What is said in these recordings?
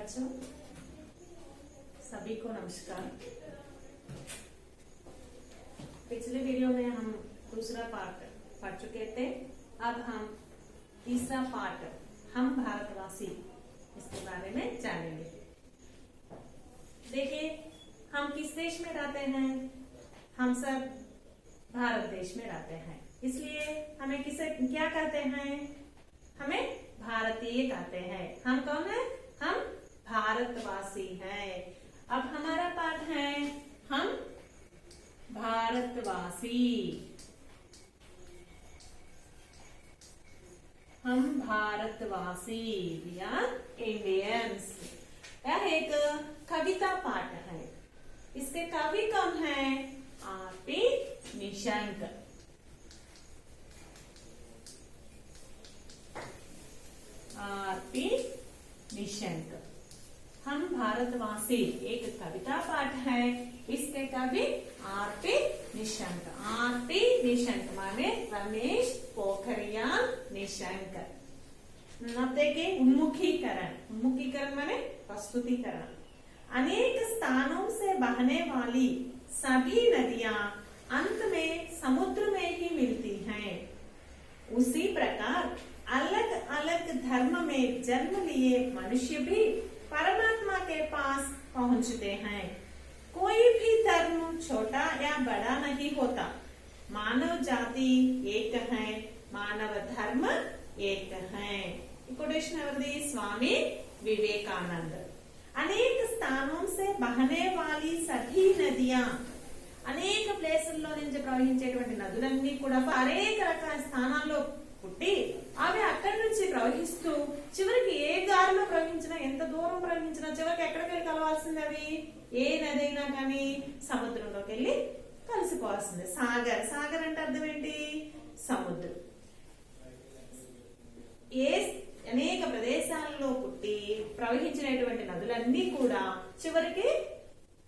बच्चों, सभी को नमस्कार। पिछले वीडियो में हम दूसरा पार्ट पढ़ चुके थे। अब हम तीसरा पार्ट हम भारतवासी इसके बारे में जानेंगे। देखिए, हम किस देश में रहते हैं? हम सब भारत देश में रहते हैं, इसलिए हमें किसे क्या कहते हैं? हमें भारतीय कहते हैं। हम कौन है? हम भारतवासी हैं। अब हमारा पाठ है हम भारतवासी। हम भारतवासी, वी आर इंडियंस। यह एक कविता पाठ है। इसके कवि कौन है? आर.पी. निशंक। आर.पी. निशंक। हम भारतवासी एक कविता पाठ है। इसके कवि आर.पी. निशंक। आर.पी. निशंक माने रमेश पोखरियाल निशंक। के उन्मुखीकरण, उन्मुखीकरण माने प्रस्तुतिकरण। अनेक स्थानों से बहने वाली सभी नदियां अंत में समुद्र में ही मिलती हैं। उसी प्रकार अलग अलग धर्म में जन्म लिए मनुष्य भी परमात्मा के पास पहुंचते हैं। कोई भी धर्म छोटा या बड़ा नहीं होता। मानव जाति एक है, मानव धर्म एक है। कोटेशन ఎవరిది? स्वामी विवेकानंद। अनेक स्थानों से बहने वाली सभी नदियां, అనేక ప్లేసుల్లో నుంచి ప్రవహించేటువంటి నదులన్నీ కూడా అనేక రకాల స్థానాల్లో పుట్టి అవి అక్కడి నుంచి ప్రవహిస్తూ చివరికి ఏ దారిలో ప్రవహించినా, ఎంత దూరం ప్రవహించినా చివరికి ఎక్కడికి వెళ్ళి కలవాల్సింది? అవి ఏ నది అయినా కానీ సముద్రంలోకి వెళ్ళి కలిసిపోవాల్సిందే. సాగర్, సాగర్ అంటే అర్థం ఏంటి? సముద్రం. ఏ అనేక ప్రదేశాల్లో పుట్టి ప్రవహించినటువంటి నదులన్నీ కూడా చివరికి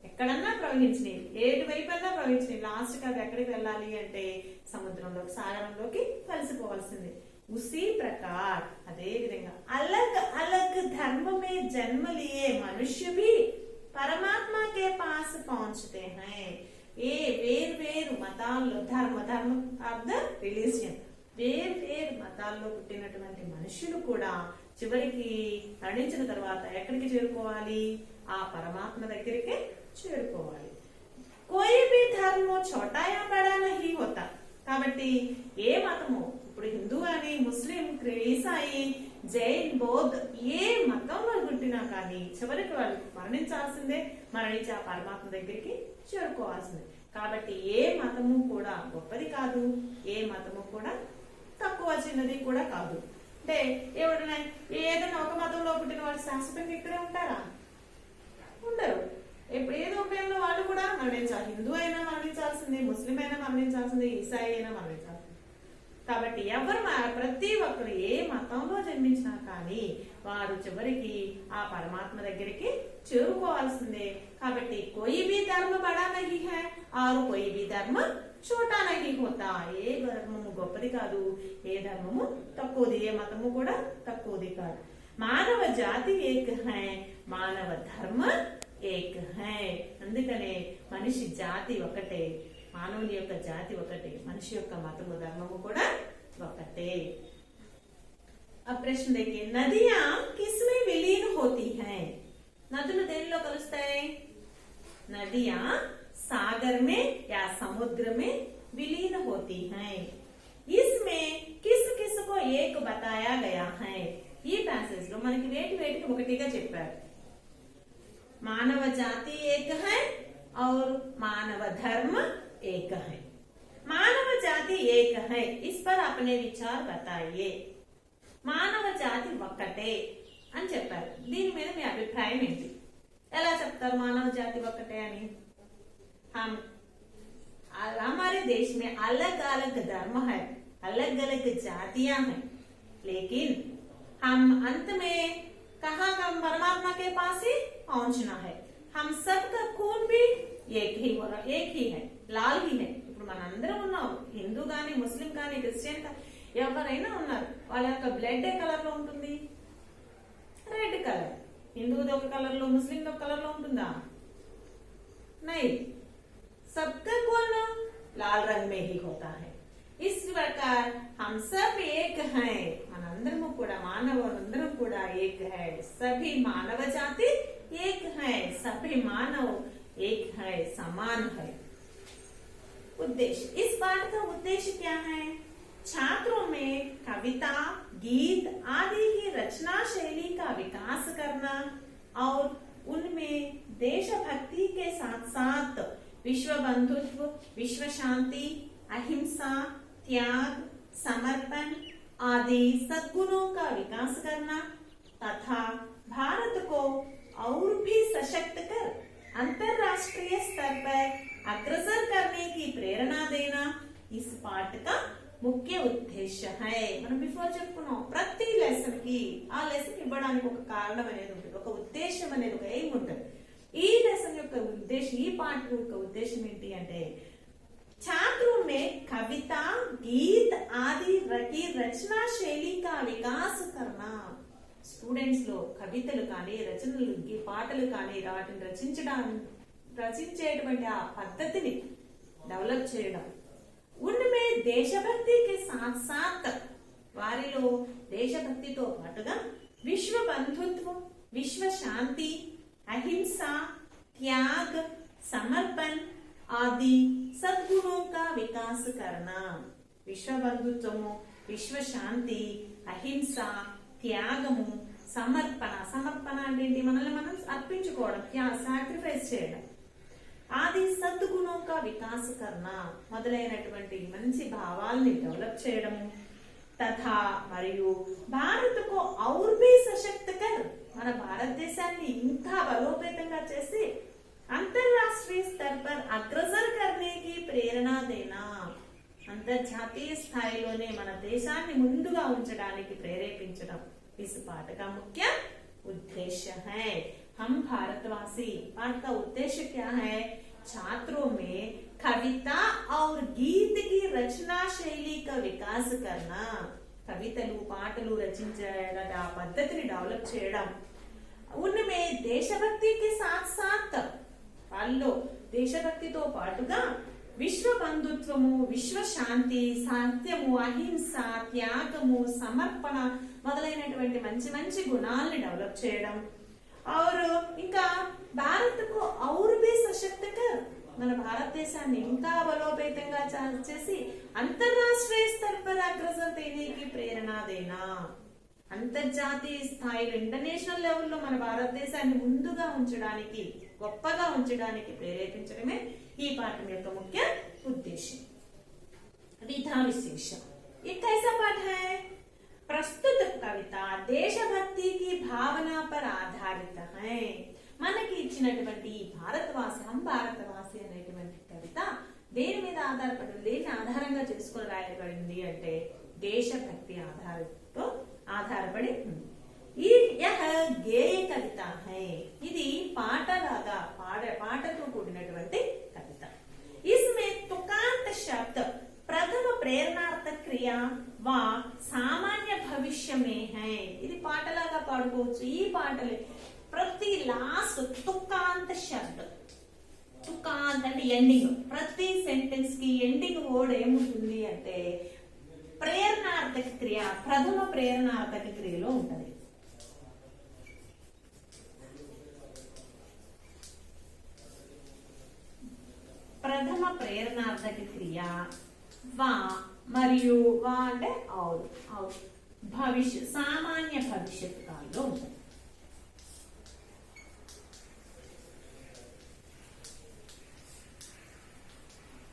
ఎక్కడన్నా ప్రవహించినాయి, ఏడు వైపన్నా ప్రవహించినాయి, లాస్ట్ కి అది ఎక్కడికి వెళ్ళాలి అంటే సముద్రంలోకి, సాగరంలోకి కలిసిపోవాల్సింది. उसी प्रकार అదే విధంగా अलग अलग धर्म में जन्म लिए मनुष्य भी परमात्मा के पास पहुंचते हैं। ఏ వేరు వేరు మతాల్లో, ధర్మ ఆఫ్ ద రిలీజియన్, వేరు వేరు మతాల్లో పుట్టినటువంటి మనుషులు కూడా చివరికి మరణించిన తర్వాత ఎక్కడికి చేరుకోవాలి? ఆ పరమాత్మ దగ్గరికి చేరుకోవాలి. కోయి భీ ధర్మ ఛోటా యా బడా నహీ హోతా. కాబట్టి ఏ మతము, ఇప్పుడు హిందూ అని, ముస్లిం, ఈసాయి, జైన్, బౌద్ధ్ ఏ మతంలో పుట్టినా కానీ చివరికి వాళ్ళు మరణించాల్సిందే. మరణించి ఆ పరమాత్మ దగ్గరికి చేరుకోవాల్సిందే. కాబట్టి ఏ మతము కూడా గొప్పది కాదు, ఏ మతము కూడా తక్కువ చిన్నది కూడా కాదు. అంటే ఎవడన్నా ఏదైనా ఒక మతంలో పుట్టిన వాళ్ళు శాశ్వతంగా ఇక్కడే ఉంటారా? ఉండరు. ఇప్పుడు ఏదో ఉపయోగంలో వాళ్ళు కూడా మరణించాలి. హిందూ అయినా మరణించాల్సిందే, ముస్లిం అయినా మరణించాల్సిందే, ఈసాయి అయినా మరణించాల్సిందే. కాబట్టి ప్రతి ఒక్కరు ఏ మతంలో జన్మించినా కానీ వారు చివరికి ఆ పరమాత్మ దగ్గరికి చేరుకోవాల్సిందే. కాబట్టి కోయి భీ ధర్మ బడా నహీ హై ఆరు కోయి భీ ధర్మ చోటా నహీ హోతా. ఏ ధర్మము గొప్పది కాదు, ఏ ధర్మము తక్కువది, ఏ మతము కూడా తక్కువది కాదు. మానవ జాతి ఏక్ హై, మానవ ధర్మ ఏక్ హై. అందుకనే మనిషి జాతి ఒకటే, మానవుని యొక్క జాతి ఒకటే, మనిషి యొక్క మతము ధర్మము కూడా ఒకటే. अब प्रश्न देखिए, नदियां किसमें विलीन होती हैं? నదులు దేనిలో కలుస్తాయి? नदियां सागर में या समुद्र में विलीन होती हैं। इसमें किस किस को एक बताया गया है? ఈ ప్యాసేజ్ లో మనకి వేటికి ఒకటిగా చెప్పారు. मानव जाति एक है और मानव धर्म एक है। मानव जाति एक है, इस पर अपने विचार बताइए. మానవ జాతి ఒక్కటే అని చెప్పారు. దీని మీద మీ అభిప్రాయం ఏంటి? ఎలా చెప్తారు మానవ జాతి ఒక్కటే అని? हमारे देश में अलग अलग धर्म है, अलग अलग जातियां हैं, लेकिन हम अंत में कहाँ हम परमात्मा के पास ही पहुंचना है. हम सबका खून भी एक ही हो रहा, एक ही है, लाल ही है. ఇప్పుడు మనందరం ఉన్నాం, హిందూ గాని, ముస్లిం గాని, క్రిస్టియన్ గాని, ఎవరైనా ఉన్నారు. వాళ్ళ యొక్క బ్లడ్ ఏ కలర్ లో ఉంటుంది? Red colour. హిందువుది ఒక కలర్ లో ముస్లింది ఒక కలర్ లో ఉంటుందా? नहीं, सबका कोण लाल रंग में ही होता है। इस प्रकार हम सब एक हैं, మనందరము కూడా మానవులందరం కూడా एक है, सभी मानव जाति एक है, सभी मानव एक है, समान है। उद्देश्य, इस पाठ का उद्देश्य क्या है? छात्रों में कविता, गीत आदि की रचना शैली का विकास करना और उनमें देशभक्ति के साथ साथ विश्व बंधुत्व, विश्व शांति, अहिंसा, त्याग, समर्पण आदि सद्गुणों का विकास करना तथा भारत को और भी सशक्त कर अंतरराष्ट्रीय स्तर पर अग्रसर करने की प्रेरणा देना इस पाठ का ముఖ్య ఉద్దేశ హై। మనం బిఫోర్ చెప్పుకున్నాం, ప్రతి లెసన్ కి ఆ లెసన్ ఇవ్వడానికి ఒక కారణం అనేది ఉంటుంది, ఒక ఉద్దేశం అనేది, ఒక ఎయిమ్ ఉంటుంది। ఈ లెసన్ యొక్క ఉద్దేశం, ఈ పాఠ యొక్క ఉద్దేశం ఏంటి అంటే छात्रों में कविता, गीत आदि की रचना शैली का विकास करना। స్టూడెంట్స్ లో కవితలు కానీ, రచనలు, పాటలు కానీ వాటిని రచించేటువంటి ఆ పద్ధతిని డెవలప్ చేయడం, उनमें देशभक्ति के साथ साथ వారిలో దేశభక్తితో పాటుగా విశ్వ బంధుత్వ, విశ్వ శాంతి, అహింస, त्याग, समर्पण आदि सद्गुणों का विकास करना। విశ్వ బంధుత్వము, విశ్వ శాంతి, అహింస, త్యాగము, సమర్పణ, సమర్పణ అంటే ఏంటి? మనల్ని మనం అర్పించుకోవడం, సాక్రిఫైస్ చేయడం, ఆది సద్గుణం కా వికాస్ కర్నా, మొదలైనటువంటి మంచి భావాల్ని డెవలప్ చేయడము, తథా మరియు భారత్కు ఔర్ భీ సశక్త్ కర్, మన భారతదేశాన్ని ఇంకా బలోపేతంగా చేసి అంతర్రాష్ట్రీయ స్థర్ పర్ అగ్రసర్ కర్నేకి ప్రేరణ దేనా, అంతర్జాతీయ స్థాయిలోనే మన దేశాన్ని ముందుగా ఉంచడానికి ప్రేరేపించడం इस पाठ का मुख्य उद्देश्य है। हम भारतवासी, पाठ का उद्देश्य क्या है? छात्रों में कविता और गीत की रचना शैली का विकास करना, కవితలు, పాటలు రచించడం, ఆ పద్ధతిని డెవలప్ చేయడం, उनमें देशभक्ति के साथ साथ వాళ్ళలో దేశభక్తితో పాటుగా విశ్వ బంధుత్వము, విశ్వ శాంతి, సత్యము, అహింస, త్యాగము, సమర్పణ మొదలైనటువంటి మంచి మంచి గుణాలని డెవలప్ చేయడం, ఇంకా భారత్కు ఔర్ భీ సశక్త్ కర్, మన భారతదేశాన్ని ఇంకా బలోపేతంగా చేసి అంతర్రాష్ట్రీయ స్థర్ పర్ అగ్రసర్ దేనేకి ప్రేరణ దేనా, అంతర్జాతీయ స్థాయిలో, ఇంటర్నేషనల్ లెవెల్లో మన భారతదేశాన్ని ముందుగా ఉంచడానికి, గొప్పగా ఉంచడానికి ప్రేరేపించడమే ఈ పాఠం యొక్క ముఖ్య ఉద్దేశం। విధా విశేషం, ये कैसा पाठ है? प्रस्तुत कविता देशभक्ति की भावना पर आधारित है। మనకి ఇచ్చినటువంటి ఈ భారతవాసి, హం భారతవాసి అనేటువంటి కవిత దేని మీద ఆధారపడి ఉంది, దేని ఆధారంగా చేసుకుని రాయబడింది అంటే దేశభక్తి ఆధారపడి ఉంది। यह గేయ కవిత है, ఇది పాటలాగా పాటతో కూడినటువంటి కవిత। इसमें तुकांत शब्द प्रथम प्रेरणार्थक क्रिया व सामान्य भविष्य में है। ఇది పాటలాగా పాడుకోవచ్చు। ఈ పాటలు ప్రతి లాస్ట్ తుకాంత శబ్ద, తుకాంత అంటే ఎండింగ్, ప్రతి సెంటెన్స్ కి ఎండింగ్ వర్డ్ ఏముంటుంది అంటే ప్రేరణార్థక క్రియ, ప్రథమ ప్రేరణార్థక క్రియలో ఉంటది। ప్రథమ ప్రేరణార్థక క్రియ వా మరియు వా అంటే ఔర్, భవిష్యత్, సామాన్య భవిష్యత్ కాలంలో ఉంటుంది।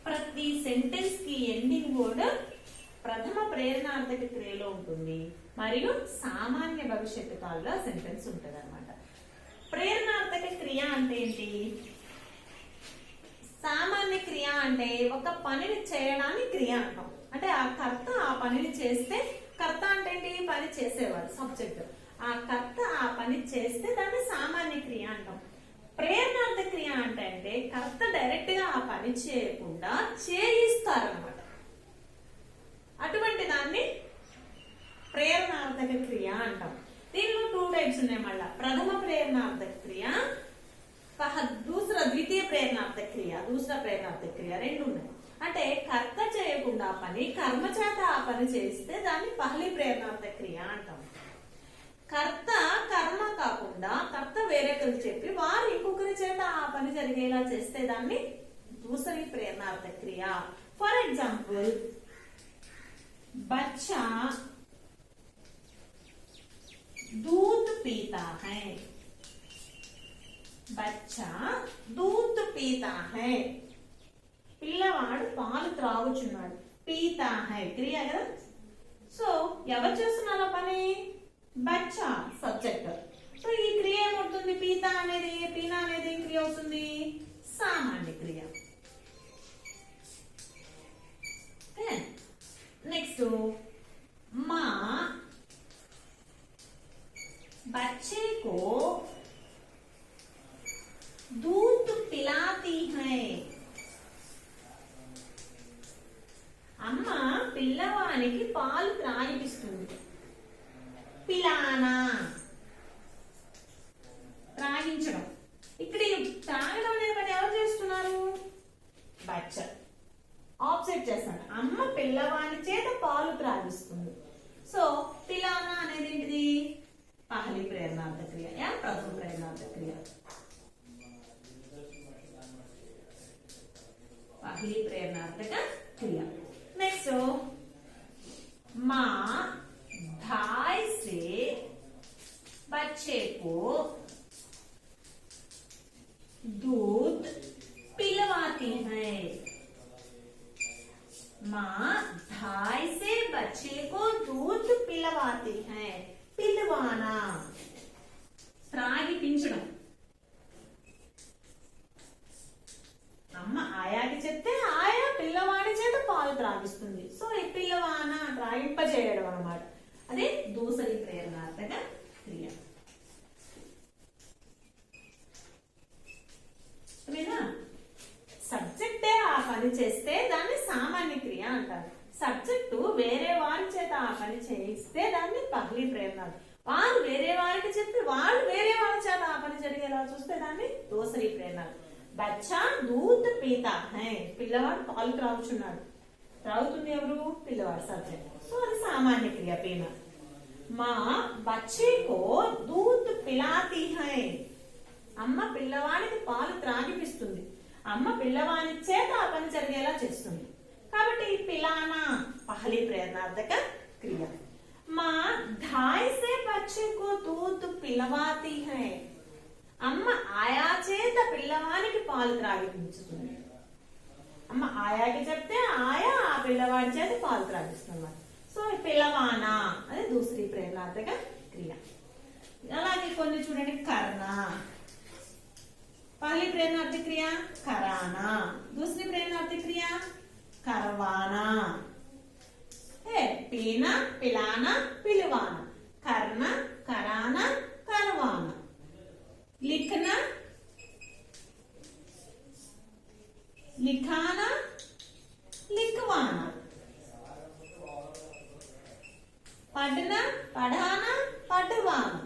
ప్రతి సెంటెన్స్ కి ఎండింగ్ వర్డ్ ప్రథమ ప్రేరణార్థక క్రియలో ఉంటుంది మరియు సామాన్య భవిష్యత్తు కాలంలో సెంటెన్స్ ఉంటుంది అన్నమాట। ప్రేరణార్థక క్రియ అంటే ఏంటి? సామాన్య క్రియ అంటే ఒక పనిని చేయడానికి క్రియ అంటాం, అంటే ఆ కర్త ఆ పనిని చేస్తే, కర్త అంటే ఏంటి? పని చేసేవాడు, సబ్జెక్ట్, ఆ కర్త ఆ పని చేస్తే దాన్ని సామాన్య క్రియ అంటాం। ప్రేరణార్థక క్రియ అంటే కర్త డైరెక్ట్ గా ఆ పని చేయకుండా చేయిస్తారన్నమాట, అటువంటి దాన్ని ప్రేరణార్థక క్రియ అంటాం। దీనిలో 2 టైప్స్ ఉన్నాయి మళ్ళా. ప్రథమ ప్రేరణార్థక క్రియ, ద్వితీయ ప్రేరణార్థక క్రియ, ప్రేరణార్థక క్రియ రెండు ఉన్నాయి. అంటే కర్త చేయకుండా పని కర్మ చేత ఆ పని చేస్తే దాన్ని పహలి ప్రేరణార్థక క్రియ అంటాం. కర్త కర్మ కాకుండా కర్త వేరొకరికి చెప్పి వారు ఇంకొకరి చేత ఆ పని జరిగేలా చేస్తే దాన్ని दूसरी प्रेरणार्थक क्रिया. फॉर एग्जाम्पल, बच्चा दूध पीता है. बच्चा दूध पीता है. పిల్లవాడు పాలు త్రాగుచున్నాడు. పీతా హై క్రియ కదా. సో ఎవరు చేస్తున్నారు ఆ పని? బచ్చా సబ్జెక్ట్. సో ఈ క్రియ ఏమవుతుంది? పీతా అనేది పీనా అనేది క్రియ అవుతుంది సామాన్య క్రియ. नेक्स्ट, माँ बच्चे को दूध पिलाती है. అమ్మ పిల్లవానికి పాలు త్రాగిపిస్తుంది. పిలానా త్రాగించడం. ఇక్కడ త్రాగడం అనే పని ఎవరు చేస్తున్నారు? బచ్చా. ఆబ్జెక్ట్ చేస్తాను. అమ్మ పిల్లవాని చేత పాలు త్రాగిస్తుంది. సో పిలానా అనేది ఏంటిది? పహలి ప్రేరణార్థక క్రియ, ప్రథమ ప్రేరణార్థక క్రియ. पहली प्रेरणार्थक क्रिया। नेक्स्ट, माँ धाय से बच्चे को दूध पिलवाती है। माँ धाय से बच्चे को दूध पिलवाती है। पिलवाना త్రాగిపించడం। అమ్మ ఆయాకి చెప్తే ఆయా పిల్లవాడి చేత పాలు త్రాగిస్తుంది। సో ఈ పిల్లవాన త్రాగింపజేయడం అన్నమాట। అదే దూసరి ప్రేరణార్థక క్రియ। సబ్జెక్టే ఆ పని చేస్తే దాన్ని సామాన్య క్రియ అంటారు। సబ్జెక్టు వేరే వారి చేత ఆ పని చేయిస్తే దాన్ని పహ్లీ ప్రేరణార్థక। వారు వేరే వారికి చెప్పి వాళ్ళు వేరే వారి చేత ఆ పని జరిగేలా చూస్తే దాన్ని దూసరి ప్రేరణార్థక। బచ్చా దూద్ పీతా హై, పిల్లవాడు పాలు త్రాగుచున్నాడు। త్రాగుతుంది ఎవరు? పిల్లవాడు సబ్జెక్ట్। సో అది సామాన్య క్రియ పీన। మా బచ్చే కో దూద్ పిలాతీ హై, అమ్మ పిల్లవాడికి పాలు త్రాగిపిస్తుంది। అమ్మ పిల్లవాడి చేత ఆ పని జరిగేలా చేస్తుంది కాబట్టి పిలానా పహली प्रेरणार्थक क्रिया। माँ धाय से बच्चे को दूध पिलवाती है, అమ్మ ఆయా చేత పిల్లవానికి పాలు త్రాగిపించుతుంది। అమ్మ ఆయాకి చెప్తే ఆయా ఆ పిల్లవాడి చేత పాలు త్రాగిస్తుంది। సో పిలవానా అది దూసరి ప్రేరణార్థక క్రియ। అలాగే కొన్ని చూడండి, కర్నా पहली प्रेरणार्थक क्रिया कराना, दूसरी प्रेरणार्थक क्रिया करवाना है। पीना पिलाना पिलवाना, करना कराना करवाना, लिखना लिखाना लिखवाना, पढ़ना पढ़ाना पढ़वाना,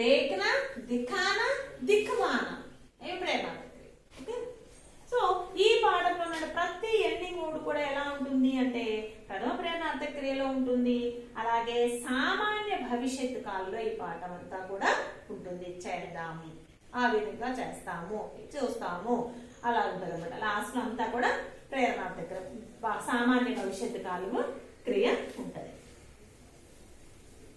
देखना दिखाना दिखवाना। సో ఈ పాఠంలో ఉన్న ప్రతి ఎండింగ్ వర్డ్ కూడా ఎలా ఉంటుంది అంటే ప్రథమ ప్రేరణార్థక క్రియలో ఉంటుంది, అలాగే సామాన్య భవిష్యత్తు కాలంలో ఈ పాఠం అంతా కూడా ఉంటుంది। చేద్దాము, ఆ విధంగా చేస్తాము, చూస్తాము అలా ఉంటుంది అనమాట। లాస్ట్ లో అంతా కూడా ప్రేరణార్థక సామాన్య భవిష్యత్తు కాలము క్రియ ఉంటుంది।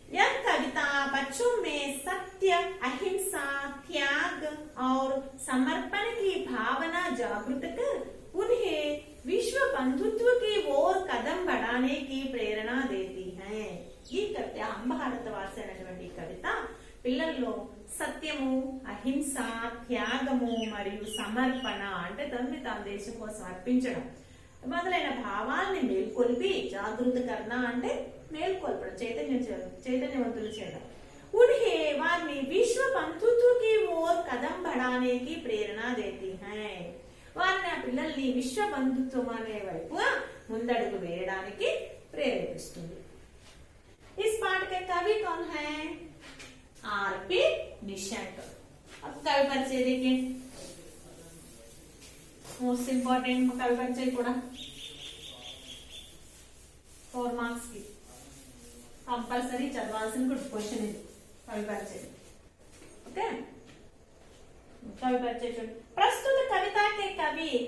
यह कविता बच्चों में सत्य, अहिंसा, त्याग और समर्पण की भावना जागृत कर उन्हें विश्व बंधुत्व की ओर कदम बढ़ाने की प्रेरणा देती है। ఈ కవిత భారతవాసి అనేటువంటి కవిత పిల్లల్లో సత్యము, అహింస, త్యాగము మరియు సమర్పణ అంటే తనని తాను దేశం కోసం అర్పించడం మొదలైన భావాల్ని మేల్కొల్పి, జాగృతకరణ అంటే మేల్కొల్పడం, చైతన్యవంతులు చేయడం। उन्हें వారిని విశ్వ బంధుత్వ की ओर कदम बढ़ाने की प्रेरणा देती है, వారిని ఆ పిల్లల్ని విశ్వ బంధుత్వం అనే వైపు ముందడుగు వేయడానికి ప్రేరేపిస్తుంది। इस पाठ के कवि कौन है? आरपी निशंक। अब कवि परिचय देखिए, मोस्ट इंपॉर्टेंट कवि परिचय కూడా 4 మార్క్స్ కి కంపల్సరీ చదవాల్సిన గుడ్ క్వశ్చన్ ఇది कवि परिचय। ओके, कवि परिचय చూడండి। प्रस्तुत कविता के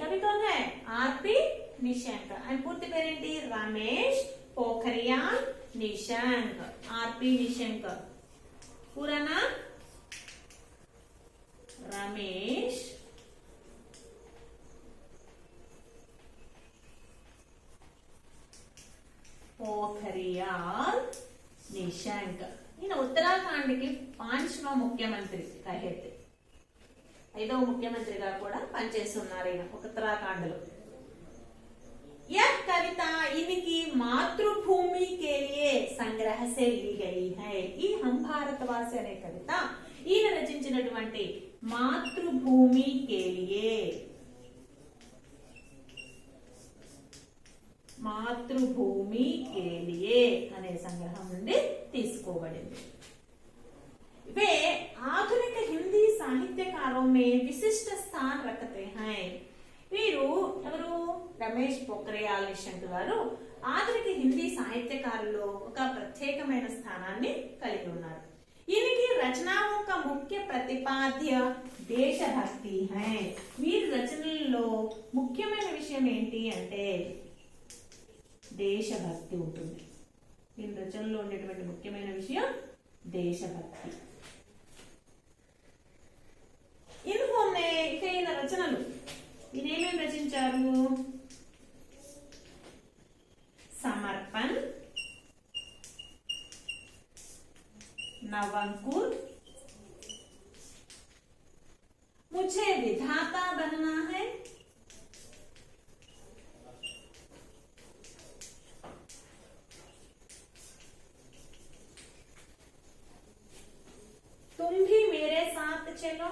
कवि कौन है? आरपी निशंक। ఆయన పూర్తి పేరేంటి? రమేష్ पोखरियाल निशंक। आरपी निशंक पूरा नाम रमेश पोखरियाल निशंक। ఈయన ఉత్తరాఖండ్ కి 5వ ముఖ్యమంత్రి కహే थे। 5వ ముఖ్యమంత్రిగా కూడా పనిచేస్తున్నారు ఈయన ఉత్తరాఖండ్ లో। यह कविता इनकी मातृभूमि के लिए संग्रह से ली गई है। ఈ हम भारतवासी అనే కవిత ఈయన రచించినటువంటి మాతృభూమి के लिए, మాతృభూమి के लिए అనే సంగ్రహం నుండి తీసుకోబడింది। वे आधुनिक हिंदी साहित्यकारों में विशिष्ट स्थान रखते हैं। వీరు ఎవరు? రమేష్ పోఖ్రియాల్ నిశంక్ గారు ఆధునిక హిందీ సాహిత్యకారుల్లో ఒక ప్రత్యేకమైన స్థానాన్ని కలిగి ఉన్నారు। इनकी रचनाओं का मुख्य प्रतिपाद्य देशभक्ति है। వీరి రచనల్లో ముఖ్యమైన విషయం ఏంటి అంటే దేశభక్తి ఉంటుంది। వీరి రచనలో ఉండేటువంటి ముఖ్యమైన విషయం దేశభక్తి। इन्होंने ఈయన రచనలు ఈయనేమేం రచించారు? समर्पण, नवंकुर, मुझे विधाता बनना है, तुम भी मेरे साथ चलो,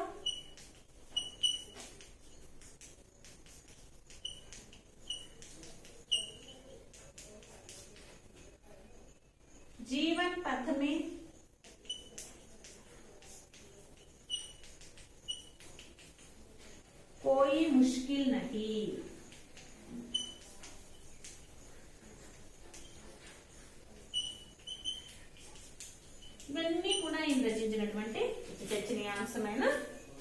जीवन पथ में, कोई मुश्किल नहीं, ఇవన్నీ కూడా ఈయన రచించినటువంటి చర్చనీయాంశమైన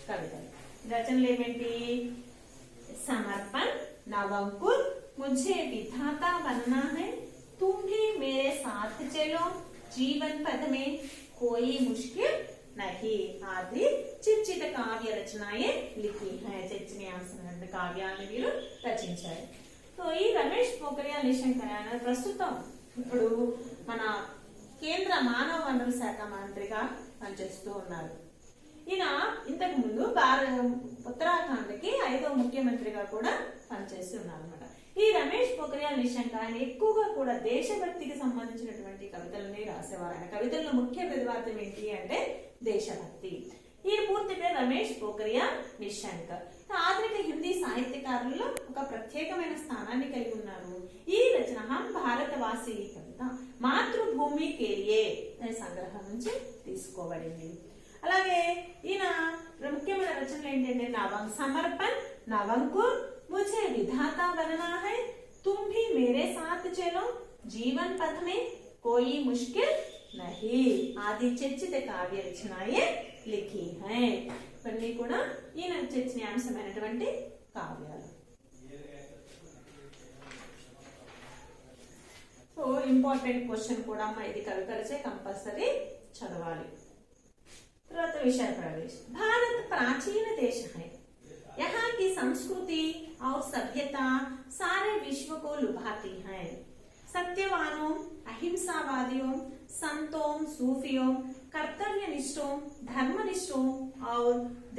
కవితలు। రచనలు ఏమేంటి? సమర్పణ, నవంకుర్, मुझे विधाता बनना है, तुम भी मेरे साथ चलो, जीवन पथ में कोई मुश्किल नहीं आदि చిట్చిట కావ్య రచనాయే లిఖి है। చర్చనీయాంశమైన కావ్యాలను వీరు రచించారు। సో ఈ రమేష్ పోఖ్రియాల్ నిశంక్ ఆయన ప్రస్తుతం ఇప్పుడు మన కేంద్ర మానవ వనరుల శాఖ మంత్రిగా పనిచేస్తూ ఉన్నారు। ఈయన ఇంతకు ముందు ఉత్తరాఖండ్ కి 5వ ముఖ్యమంత్రిగా కూడా పనిచేస్తూ ఉన్నారు అన్నమాట। ఈ రమేష్ పోఖ్రియాల్ నిశంక్ ఆయన ఎక్కువగా కూడా దేశభక్తికి సంబంధించినటువంటి కవితలని రాసేవారు। ఆయన కవితల్లో ముఖ్య ప్రతిపాద్యం ఏంటి అంటే దేశభక్తి। ఈయన పూర్తి పేరు రమేష్ పోఖ్రియాల్ నిశంక్। ఆధునిక హిందీ సాహిత్యకారుల్లో ఒక ప్రత్యేకమైన స్థానాన్ని కలిగి ఉన్నారు। ఈ రచన హం భారతవాసి కవిత మాతృభూమి కే లియే అనే సంగ్రహం నుంచి తీసుకోబడింది। అలాగే ఈయన ముఖ్యమైన రచనలు ఏంటంటే సమర్పణ, నవంకుర్, मुझे विधाता बनना है, तुम भी मेरे साथ चलो, जीवन पथ में कोई मुश्किल नहीं आदि చర్చిత కావ్య రచనాయే లిఖి है। ఇవన్నీ కూడా ఈయన చర్చనీయాంశమైనటువంటి కావ్యాలు। సో ఇంపార్టెంట్ క్వశ్చన్ కూడా ఇది కవి పరిచయ కంపల్సరీ చదవాలి। తర్వాత విషయ ప్రవేశ। भारत प्राचीन देश है, यहाँ की संस्कृति और सभ्यता सारे विश्व को लुभाती है। सत्यवानों, अहिंसावादियों, संतों, सूफियों, कर्तव्यनिष्ठों, धर्मनिष्ठों और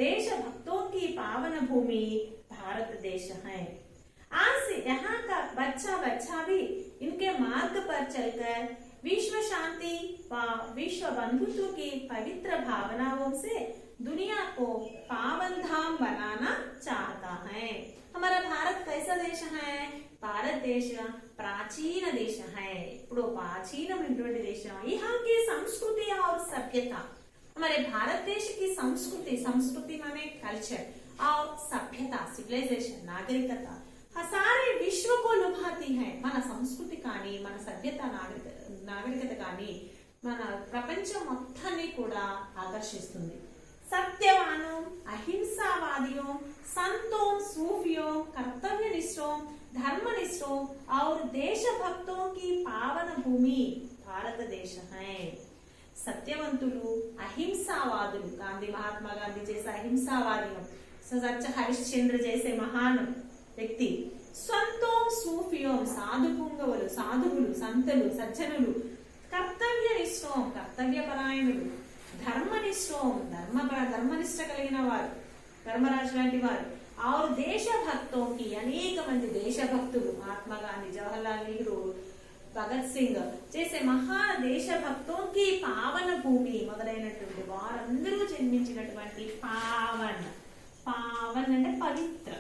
देशभक्तों की पावन भूमि भारत देश है। आज से यहाँ का बच्चा बच्चा भी इनके मार्ग पर चलकर विश्व शांति व विश्व बंधुत्व की पवित्र भावनाओं से दुनिया को पावन धाम बनाना चाहता है। हमारा भारत कैसा देश है? भारत देश प्राचीन देश है। ఇప్పుడు ప్రాచీనమైనటువంటి దేశం। यहाँ की संस्कृति और सभ्यता हमारे भारत देश की संस्कृति, संस्कृति माने कल्चर और सभ्यता, सिविलाइजेशन, नागरिकता सारे विश्व को लुभाती है. మన సంస్కృతి కానీ మన సభ్యత నాగరికత కానీ మన ప్రపంచం మొత్తాన్ని కూడా ఆకర్షిస్తుంది. सत्यवानों, अहिंसावादियों, संतों, सूफियों, कर्तव्यनिष्ठों, धर्मनिष्ठों और देशभक्तों की पावन भूमि भारत देश है. सत्यवंतुलु, अहिंसावादुलु, गांधी, महात्मा गांधी जैसा अहिंसावादी, सच्चा हरिश्चंद्र जैसे महान व्यक्ति, संतों, सूफियों, साधु पुंगवुलु, साधुవులు, సంతులు, సజ్జనులు, कर्तव्यनिष्ठों, कर्तव्यपरायणులు, धर्मनिष्ठों, धर्मनिष्ठ కలిగిన వారు, ధర్మరాజు లాంటి వారు, और देशभक्तों की अनेक मंदी देशभक्तुలు, महात्मा गांधी, जवाहरलाल नेहरू, भगत सिंह जैसे महान देशभक्तों की पावन भूमि మొదలైనటువంటి వారందరూ జన్మించినటువంటి పావన్, పావన్ అంటే పవిత్ర,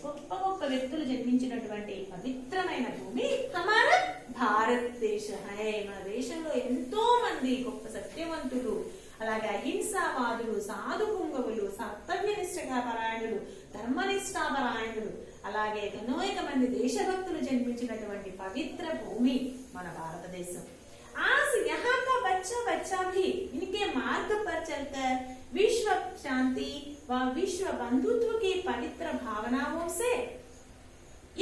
గొప్ప గొప్ప వ్యక్తులు జన్మించినటువంటి పవిత్రమైన భూమి హమారా భారత్ దేశ హై. మన దేశంలో ఎంతో మంది గొప్ప సత్యవంతులు, అలాగే అహింసావాదులు, సాధుపుంగవులు, కర్తవ్యనిష్ఠగా పరాయణులు, ధర్మనిష్ఠాపరాయణులు, అలాగే అనేక మంది దేశభక్తులు జన్మించినటువంటి పవిత్ర భూమి మన భారతదేశం. आज यहाँ का बच्चा बच्चा भी इनके मार्ग पर चलकर विश्व शांति व विश्व बंधुत्व की पवित्र भावनाओं से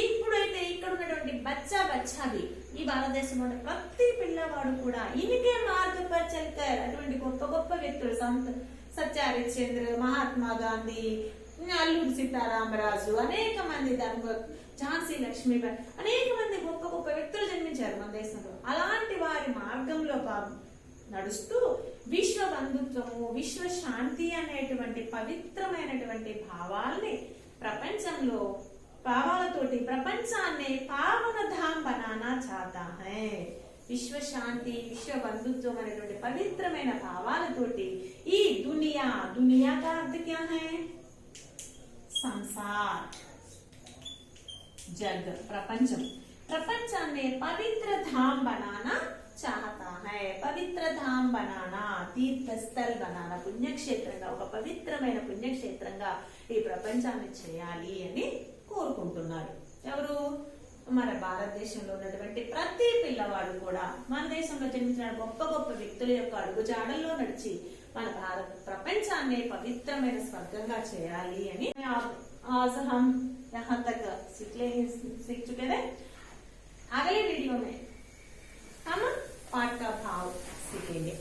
ఇప్పుడైతే ఇక్కడ ఉన్నటువంటి బచ్చా బచ్చావి ఈ భారతదేశంలో ప్రతి పిల్లవాడు కూడా ఇనికే మార్గ పర్ చల్కర్ అటువంటి గొప్ప గొప్ప వ్యక్తులు, సంత సత్య హరిశ్చంద్ర, మహాత్మా గాంధీ, అల్లూరి సీతారామరాజు, అనేక మంది ఝాన్సీ లక్ష్మీబాయి, అనేక మంది గొప్ప గొప్ప వ్యక్తులు జన్మించారు మన దేశంలో. అలాంటి వారి మార్గంలో నడుస్తూ విశ్వ బంధుత్వము, విశ్వ శాంతి అనేటువంటి పవిత్రమైనటువంటి భావాల్ని ప్రపంచంలో భావాలతోటి ప్రపంచాన్ని పావన ధామ్ బనానా చాతా హై. విశ్వ శాంతి, విశ్వ బంధుత్వం అనేటువంటి పవిత్రమైన భావాలతోటి ఈ దునియా, దునియా కా అర్థ క్యా హై? సంసార్, జగ్, ప్రపంచం, ప్రపంచాన్ని పవిత్ర ధామ్ బనానా చాహతా హై. పవిత్ర ధామ్ బనానా, తీర్థస్థల్ బనానా, పుణ్యక్షేత్రంగా, ఒక పవిత్రమైన పుణ్యక్షేత్రంగా ఈ ప్రపంచాన్ని చేయాలి అని కోరుకుంటున్నారు. ఎవరు? మన భారతదేశంలో ఉన్నటువంటి ప్రతి పిల్లవాడు కూడా మన దేశంలో జన్మించిన గొప్ప గొప్ప వ్యక్తుల యొక్క అడుగుజాడల్లో నడిచి మన భారత ప్రపంచాన్ని పవిత్రమైన స్వర్గంగా చేయాలి అని आज हम यहाँ तक सीख चुके थे. अगले वीडियो में हम पाठ का भाव सीखेंगे.